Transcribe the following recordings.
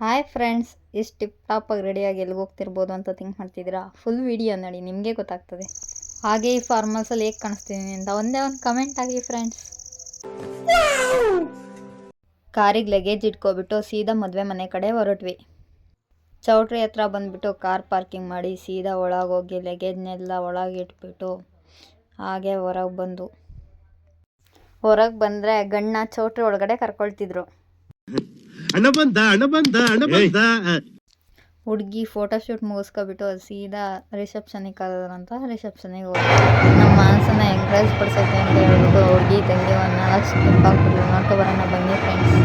Hi friends, ಎಷ್ಟು tip ಟಾಪಾಗಿ ರೆಡಿಯಾಗಿ ಎಲ್ಲಿಗೆ ಹೋಗ್ತಿರ್ಬೋದು ಅಂತ ಥಿಂಕ್ ಮಾಡ್ತಿದ್ದೀರಾ? ಫುಲ್ ವಿಡಿಯೋ ನೋಡಿ, ನಿಮಗೆ ಗೊತ್ತಾಗ್ತದೆ. ಹಾಗೆ ಈ ಫಾರ್ಮಲ್ಸಲ್ಲಿ ಹೇಗೆ ಕಾಣಿಸ್ತೀನಿ ಅಂತ ಒಂದೇ ಒಂದು ಕಮೆಂಟ್ ಆಗಿ ಫ್ರೆಂಡ್ಸ್. ಕಾರಿಗೆ ಲಗೇಜ್ ಇಟ್ಕೊಬಿಟ್ಟು ಸೀದಾ ಮದುವೆ ಮನೆ ಕಡೆ ಹೊರಟ್ವಿ. ಚೌಟ್ರಿ ಹತ್ರ ಬಂದುಬಿಟ್ಟು ಕಾರ್ ಪಾರ್ಕಿಂಗ್ ಮಾಡಿ ಸೀದಾ ಒಳಗೋಗಿ ಲಗೇಜ್ನೆಲ್ಲ ಒಳಗೆ ಇಟ್ಬಿಟ್ಟು ಹಾಗೆ ಹೊರಗೆ ಬಂದರೆ ಗಣ್ಣ ಚೌಟ್ರಿ ಒಳಗಡೆ ಕರ್ಕೊಳ್ತಿದ್ರು. ಹುಡುಗಿ ಫೋಟೋಶೂಟ್ ಮುಗಿಸ್ಕೊಬಿಟ್ಟು ಸೀದಾ ರಿಸೆಪ್ಷನಿಗೆ ಕರೆದ್ರಂತ ರಿಸೆಪ್ಷನಿಗೆ ಹೋಗಿ ನಮ್ಮ ಮನಸ್ಸನ್ನು ಎಂಕರೇಜ್ ಪಡಿಸೋಕೆ ಅಂತ ಹೇಳ್ಬಿಟ್ಟು ಹುಡುಗಿ ತಂಗಿ ಒಂದು 4 ಸ್ಟೆಪ್ ಹಾಕ್ಬಿಟ್ಟು ನೋಡ್ಕೊ ಬರೋಣ ಬನ್ನಿ ಫ್ರೆಂಡ್ಸ್.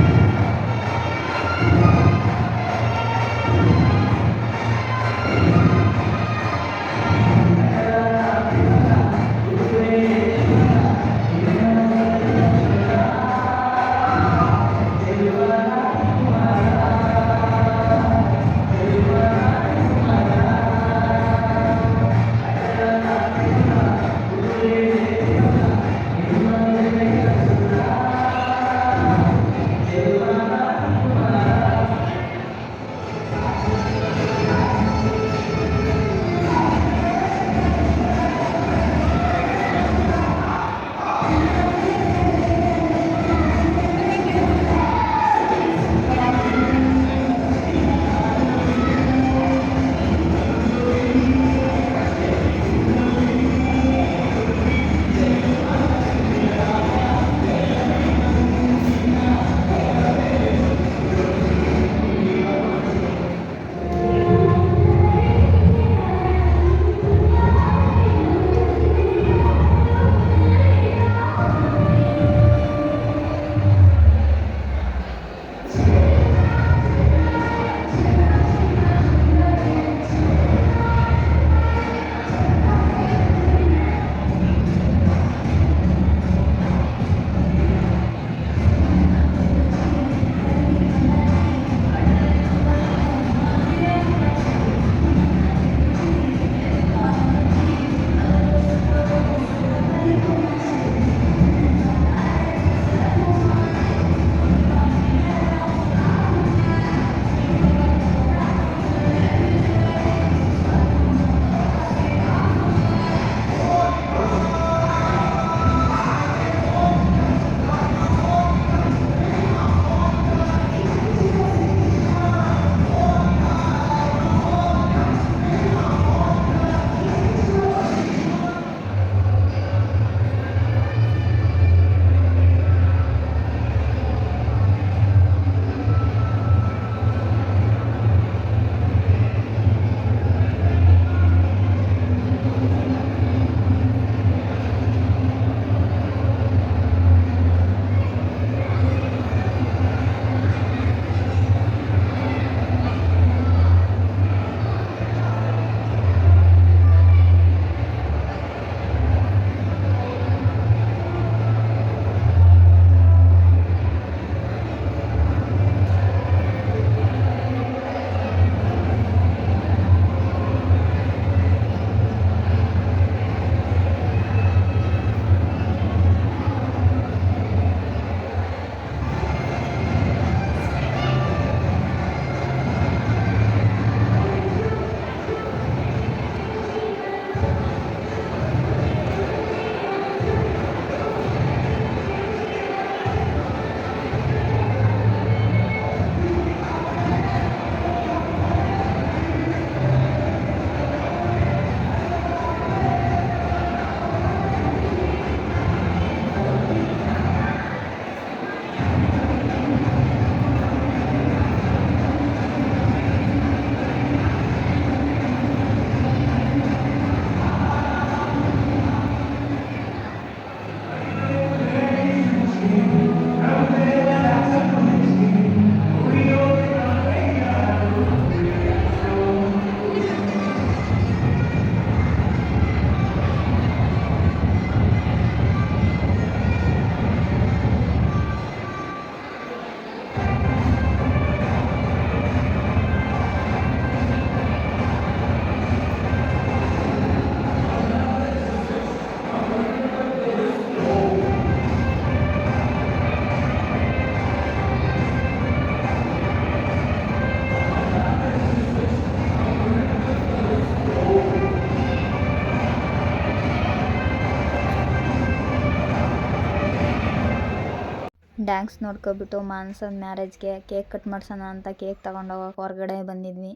ಡ್ಯಾನ್ಸ್ ನೋಡ್ಕೊಬಿಟ್ಟು ಮಾನ್ಸನ್ ಮ್ಯಾರೇಜ್ಗೆ ಕೇಕ್ ಕಟ್ ಮಾಡ್ಸೋಣ ಅಂತ ಕೇಕ್ ತಗೊಂಡೋಗಕ್ಕೆ ಹೊರಗಡೆ ಬಂದಿದ್ವಿ.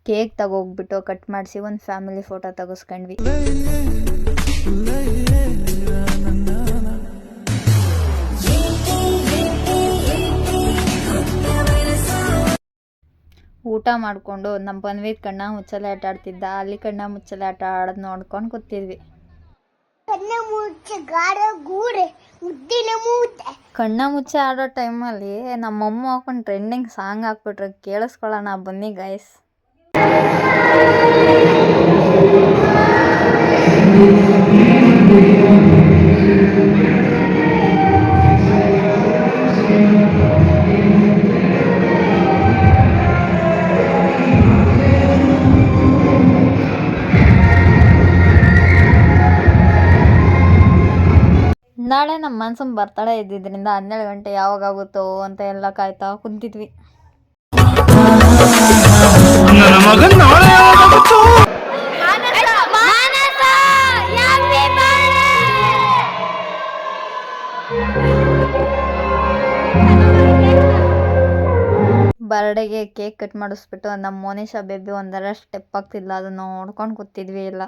ಕೇಕ್ ತಗೋಗ್ಬಿಟ್ಟು ಕಟ್ ಮಾಡಿಸಿ ಒಂದು ಫ್ಯಾಮಿಲಿ ಫೋಟೋ ತೆಗೆಸ್ಕೊಂಡ್ವಿ. ಊಟ ಮಾಡಿಕೊಂಡು ನಮ್ಮ ಪನ್ವಿತ್ ಕಣ್ಣ ಮುಚ್ಚಲೆ ಆಟ ಆಡ್ತಿದ್ದ. ಅಲ್ಲಿ ಕಣ್ಣ ಮುಚ್ಚಲೆ ಆಟ ಆಡೋದು ನೋಡ್ಕೊಂಡು ಕೂತಿದ್ವಿ. ಕಣ್ಣ ಮುಚ್ಚೆ ಆಡೋ ಟೈಮಲ್ಲಿ ನಮ್ಮಮ್ಮ ಹಾಕೊಂಡು ಟ್ರೆಂಡಿಂಗ್ ಸಾಂಗ್ ಹಾಕ್ಬಿಟ್ರೆ ಕೇಳಿಸ್ಕೊಳ್ಳೋಣ ಬನ್ನಿ ಗೈಸ್. ನಾಳೆ ನಮ್ಮ ಮನ್ಸನ್ ಬರ್ತಡೇ ಇದ್ದಿದ್ದರಿಂದ 12 ಗಂಟೆ ಯಾವಾಗ ಆಗುತ್ತೋ ಅಂತ ಎಲ್ಲ ಕಾಯ್ತಾ ಕುಂತಿದ್ವಿ. ಬರ್ಡೇಗೆ ಕೇಕ್ ಕಟ್ ಮಾಡಿಸ್ಬಿಟ್ಟು ನಮ್ಮ ಮೋನಿಶಾ ಬೇಬಿ ಒಂದರ ಸ್ಟೆಪ್ ಆಗ್ತಿಲ್ಲ, ಅದನ್ನ ನೋಡ್ಕೊಂಡು ಕೂತಿದ್ವಿ ಎಲ್ಲ.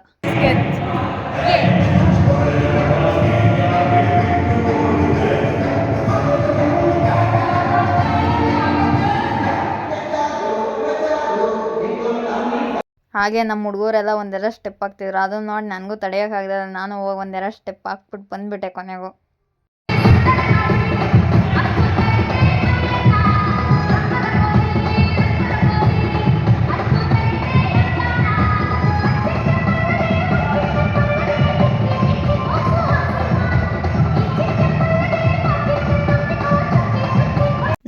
ಹಾಗೆ ನಮ್ಮ ಹುಡುಗರೆಲ್ಲ ಒಂದೆರಡು ಸ್ಟೆಪ್ ಹಾಕ್ತಿದ್ರು, ಅದನ್ನ ನೋಡಿ ನನಗೂ ತಡೆಯೋಕ್ಕಾಗಲಿಲ್ಲ. ನಾನು ಹೋಗಿ ಒಂದೆರಡು ಸ್ಟೆಪ್ ಹಾಕ್ಬಿಟ್ಟು ಬಂದುಬಿಟ್ಟೆ ಕೊನೆಗೂ.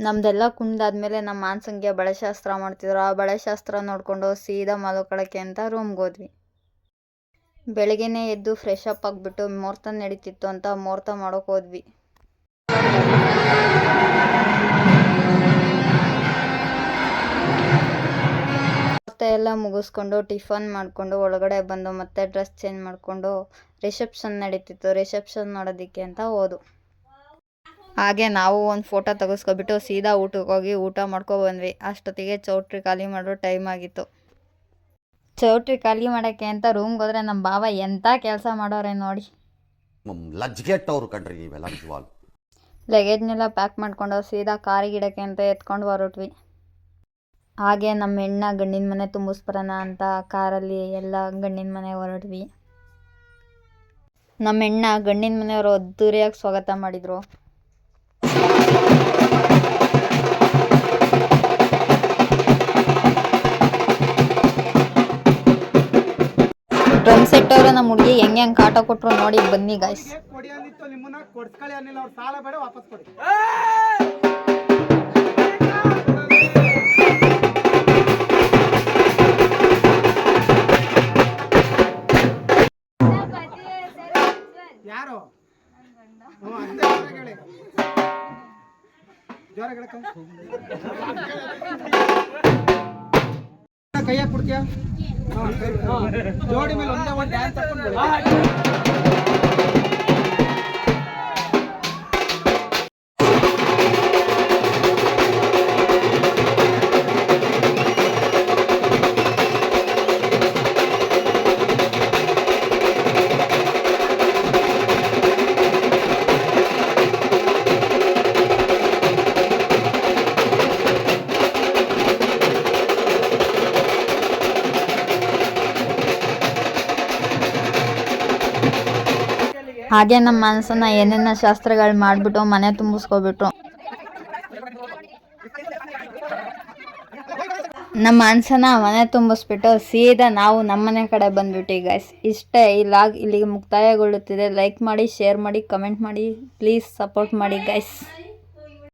ನಮ್ದೆಲ್ಲ ಕುಂದಾದ್ಮೇಲೆ ನಮ್ಮ ಮಾನ್ಸಂಗೆ ಬಳೆಶಾಸ್ತ್ರ ಮಾಡ್ತಿದ್ರು. ಆ ಬಳೆಶಾಸ್ತ್ರ ನೋಡಿಕೊಂಡು ಸೀದಾ ಮಲ್ಕೊಳ್ಳೋಕ್ಕೆ ಅಂತ ರೂಮ್ಗೆ ಹೋದ್ವಿ. ಬೆಳಗ್ಗೆನೇ ಎದ್ದು ಫ್ರೆಶ್ ಅಪ್ ಆಗಿಬಿಟ್ಟು ಮುಹೂರ್ತ ನಡೀತಿತ್ತು ಅಂತ ಮುಹೂರ್ತ ಮಾಡೋಕೆ ಹೋದ್ವಿ. ಮುಹೂರ್ತ ಎಲ್ಲ ಮುಗಿಸ್ಕೊಂಡು ಟಿಫನ್ ಮಾಡಿಕೊಂಡು ಒಳಗಡೆ ಬಂದು ಮತ್ತೆ ಡ್ರೆಸ್ ಚೇಂಜ್ ಮಾಡಿಕೊಂಡು ರಿಸೆಪ್ಷನ್ ನಡೀತಿತ್ತು. ರಿಸೆಪ್ಷನ್ ನೋಡೋದಕ್ಕೆ ಅಂತ ಹೋದು. ಹಾಗೆ ನಾವು ಒಂದು ಫೋಟೋ ತೆಗೆಸ್ಕೊಬಿಟ್ಟು ಸೀದಾ ಊಟಕ್ಕೆ ಹೋಗಿ ಊಟ ಮಾಡ್ಕೊಬಂದ್ವಿ. ಅಷ್ಟೊತ್ತಿಗೆ ಚೌಟ್ರಿ ಖಾಲಿ ಮಾಡೋ ಟೈಮ್ ಆಗಿತ್ತು. ಚೌಟ್ರಿ ಖಾಲಿ ಮಾಡೋಕ್ಕೆ ಅಂತ ರೂಮ್ಗೆ ಹೋದ್ರೆ ನಮ್ಮ ಬಾವ ಎಂಥ ಕೆಲಸ ಮಾಡೋರೆ ನೋಡಿ. ಲಗೇಜ್ನೆಲ್ಲ ಪ್ಯಾಕ್ ಮಾಡ್ಕೊಂಡು ಸೀದಾ ಕಾರಿಗೆ ಇಡೋಕ್ಕೆ ಅಂತ ಎತ್ಕೊಂಡು ಹೊರಟ್ವಿ. ಹಾಗೆ ನಮ್ಮ ಹೆಣ್ಣ ಗಂಡಿನ ಮನೆ ತುಂಬಿಸ್ಬರೋಣ ಅಂತ ಕಾರಲ್ಲಿ ಎಲ್ಲ ಗಂಡಿನ ಮನೆ ಹೊರಟ್ವಿ. ನಮ್ಮ ಹೆಣ್ಣ ಗಂಡಿನ ಮನೆಯವರು ಅದ್ದೂರಿಯಾಗಿ ಸ್ವಾಗತ ಮಾಡಿದರು. ಡ್ರಮ್ ಸೆಟ್ ಅವರು ನಮ್ಮ ಹುಡುಗಿ ಹೆಂಗೆ ಕಾಟ ಕೊಟ್ಟರು ನೋಡಿ ಬನ್ನಿ ಗಾಯ್ಸ್. ಯಾರು ಕೈಯಾಗ ಕೊಡ್ತೀಯ ಜೋಡಿ ಮೇಲೆ ಒಂದೇ ಒಂದು ಡ್ಯಾನ್ಸ್ ಹಾಕೊಂಡು ಹಾಗೆ ನಮ್ಮ ಮನಸ್ಸನ್ನ ಏನೇನ ಶಾಸ್ತ್ರಗಳು ಮಾಡಿಬಿಟ್ಟು ಮನೆ ತುಂಬಿಸ್ಕೊಬಿಟ್ರು. ನಮ್ಮ ಮನಸ್ಸನ್ನ ಮನೆ ತುಂಬಿಸ್ಬಿಟ್ಟು ಸೀದಾ ನಾವು ನಮ್ಮನೆ ಕಡೆ ಬಂದ್ಬಿಟ್ಟು ಗೈಸ್. ಇಷ್ಟೇ ಈ ಲಾಗ್ ಇಲ್ಲಿಗೆ ಮುಕ್ತಾಯಗೊಳ್ಳುತ್ತಿದೆ. ಲೈಕ್ ಮಾಡಿ, ಶೇರ್ ಮಾಡಿ, ಕಮೆಂಟ್ ಮಾಡಿ, ಪ್ಲೀಸ್ ಸಪೋರ್ಟ್ ಮಾಡಿ ಗೈಸ್.